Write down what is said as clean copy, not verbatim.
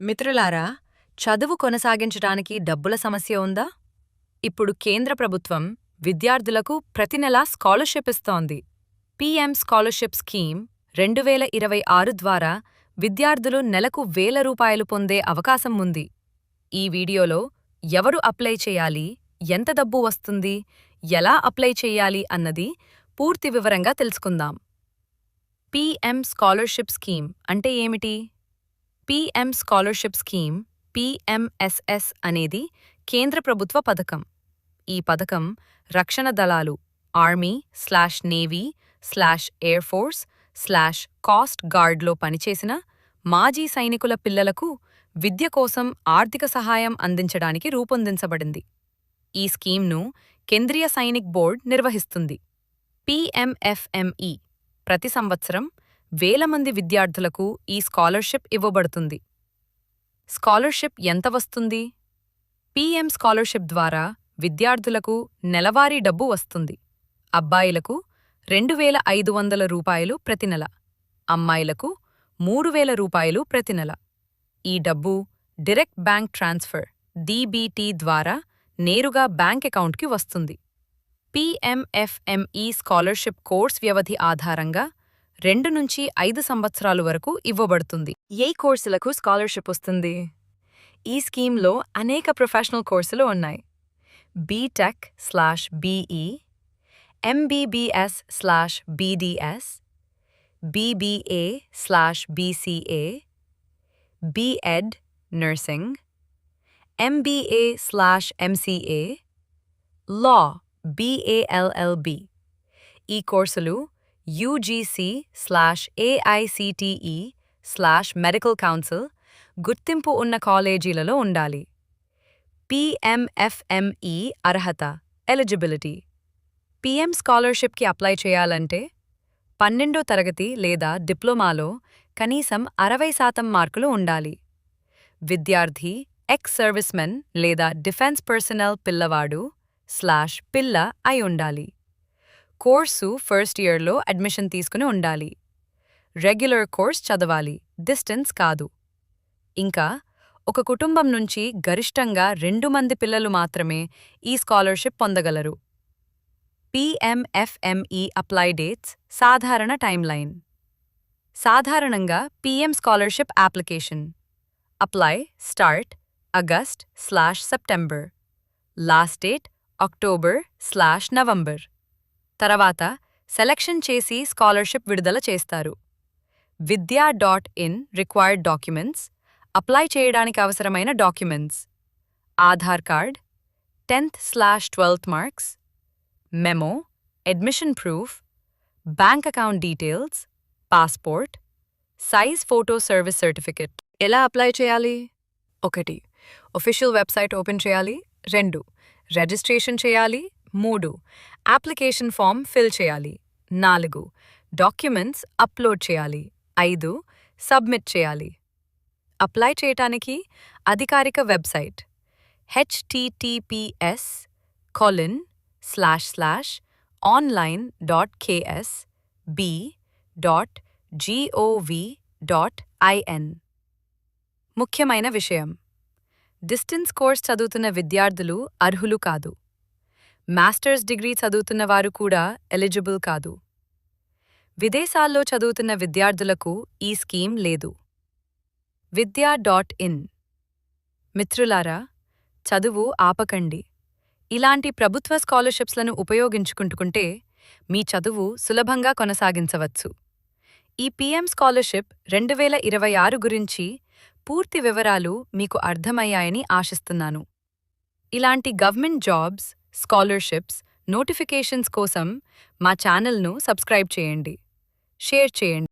మిత్రులారా, చదువు కొనసాగించడానికి డబ్బుల సమస్య ఉందా? ఇప్పుడు కేంద్ర ప్రభుత్వం విద్యార్థులకు ప్రతి నెలా స్కాలర్షిప్ ఇస్తోంది. పీఎం స్కాలర్షిప్ స్కీమ్ 2026 ద్వారా విద్యార్థులు నెలకు ₹1000 పొందే అవకాశం ఉంది. ఈ వీడియోలో ఎవరు అప్లై చేయాలి, ఎంత డబ్బు వస్తుంది, ఎలా అప్లై చేయాలి అన్నది పూర్తి వివరంగా తెలుసుకుందాం. పీఎం స్కాలర్షిప్ స్కీమ్ అంటే ఏమిటి? పీఎం స్కాలర్షిప్ స్కీమ్ పీఎంఎస్ఎస్ అనేది కేంద్ర ప్రభుత్వ పథకం. ఈ పథకం రక్షణ దళాలు ఆర్మీ/నేవీ/ఎయిర్ ఫోర్స్/కాస్ట్ గార్డ్లో పనిచేసిన మాజీ సైనికుల పిల్లలకు విద్య కోసం ఆర్థిక సహాయం అందించడానికి రూపొందించబడింది. ఈ స్కీమ్ను కేంద్రీయ సైనిక్ బోర్డ్ నిర్వహిస్తుంది. పీఎంఎఫ్ఎంఈ ప్రతి సంవత్సరం వేల మంది విద్యార్థులకు ఈ స్కాలర్షిప్ ఇవ్వబడుతుంది. స్కాలర్షిప్ ఎంత వస్తుంది? పీఎం స్కాలర్షిప్ ద్వారా విద్యార్థులకు నెలవారీ డబ్బు వస్తుంది. అబ్బాయిలకు ₹2500 ప్రతి నెల, అమ్మాయిలకు ₹3000 ప్రతి నెల. ఈ డబ్బు డైరెక్ట్ బ్యాంక్ ట్రాన్స్ఫర్ డీబీటీ ద్వారా నేరుగా బ్యాంక్ అకౌంట్కి వస్తుంది. పీఎంఎఫ్ఎంఈ స్కాలర్షిప్ కోర్స్ వ్యవధి ఆధారంగా 2 నుంచి 5 సంవత్సరాలు వరకు ఇవ్వబడుతుంది. ఏ కోర్సులకు స్కాలర్షిప్ వస్తుంది? ఈ స్కీమ్లో అనేక ప్రొఫెషనల్ కోర్సులు ఉన్నాయి. బీటెక్/బీఈ, ఎంబీబీఎస్/బీడీఎస్, బీబీఏ/బీసీఏ, బీఎడ్ నర్సింగ్, ఎంబీఏ/ఎంసీఏ, లా BALLB. ఈ కోర్సులు UGC/AICTE/మెడికల్ కౌన్సిల్ గుర్తింపు ఉన్న కాలేజీలలో ఉండాలి. పీఎంఎఫ్ఎంఈ అర్హత ఎలిజిబిలిటీ. పీఎం స్కాలర్షిప్కి అప్లై చేయాలంటే 12వ తరగతి లేదా డిప్లొమాలో కనీసం 60% మార్కులు ఉండాలి. విద్యార్థి ఎక్స్ సర్వీస్మెన్ లేదా డిఫెన్స్ పర్సనల్ పిల్లవాడు/పిల్ల అయి ఉండాలి. కోర్సు ఫస్ట్ ఇయర్లో అడ్మిషన్ తీసుకుని ఉండాలి. రెగ్యులర్ కోర్స్ చదవాలి, డిస్టెన్స్ కాదు. ఇంకా ఒక కుటుంబం నుంచి గరిష్టంగా 2 మంది పిల్లలు మాత్రమే ఈ స్కాలర్షిప్ పొందగలరు. పీఎంఎఫ్ఎంఈ అప్లై డేట్స్ సాధారణ టైమ్లైన్. సాధారణంగా PM scholarship application apply start August/September, last date October/November. తర్వాత సెలక్షన్ చేసి స్కాలర్షిప్ విడుదల చేస్తారు. vidya.in required documents. అప్లై చేయడానికి అవసరమైన documents: Aadhaar card, 10th/12th marks, memo, admission proof, bank account details, passport, size photo service certificate. ఎలా apply చేయాలి? 1. Official website open చేయాలి. 2. Registration చేయాలి. 3. అప్లికేషన్ ఫామ్ ఫిల్ చేయాలి. 4. డాక్యుమెంట్స్ అప్లోడ్ చేయాలి. 5. సబ్మిట్ చేయాలి. అప్లై చేయటానికి అధికారిక వెబ్సైట్ https://online.ksb.gov.in. ముఖ్యమైన విషయం: డిస్టెన్స్ కోర్స్ చదువుతున్న విద్యార్థులు అర్హులు కాదు. మాస్టర్స్ డిగ్రీ చదువుతున్న వారు కూడా ఎలిజిబుల్ కాదు. విదేశాల్లో చదువుతున్న విద్యార్థులకు ఈ స్కీమ్ లేదు. vidya.in. మిత్రులారా, చదువు ఆపకండి. ఇలాంటి ప్రభుత్వ స్కాలర్షిప్స్లను ఉపయోగించుకుంటే మీ చదువు సులభంగా కొనసాగించవచ్చు. ఈ పీఎం స్కాలర్షిప్ 2026 గురించి పూర్తి వివరాలు మీకు అర్థమయ్యాయని ఆశిస్తున్నాను. ఇలాంటి గవర్నమెంట్ జాబ్స్, స్కాలర్షిప్స్, నోటిఫికేషన్స్ కోసం మా ఛానల్ను సబ్స్క్రైబ్ చేయండి, షేర్ చేయండి.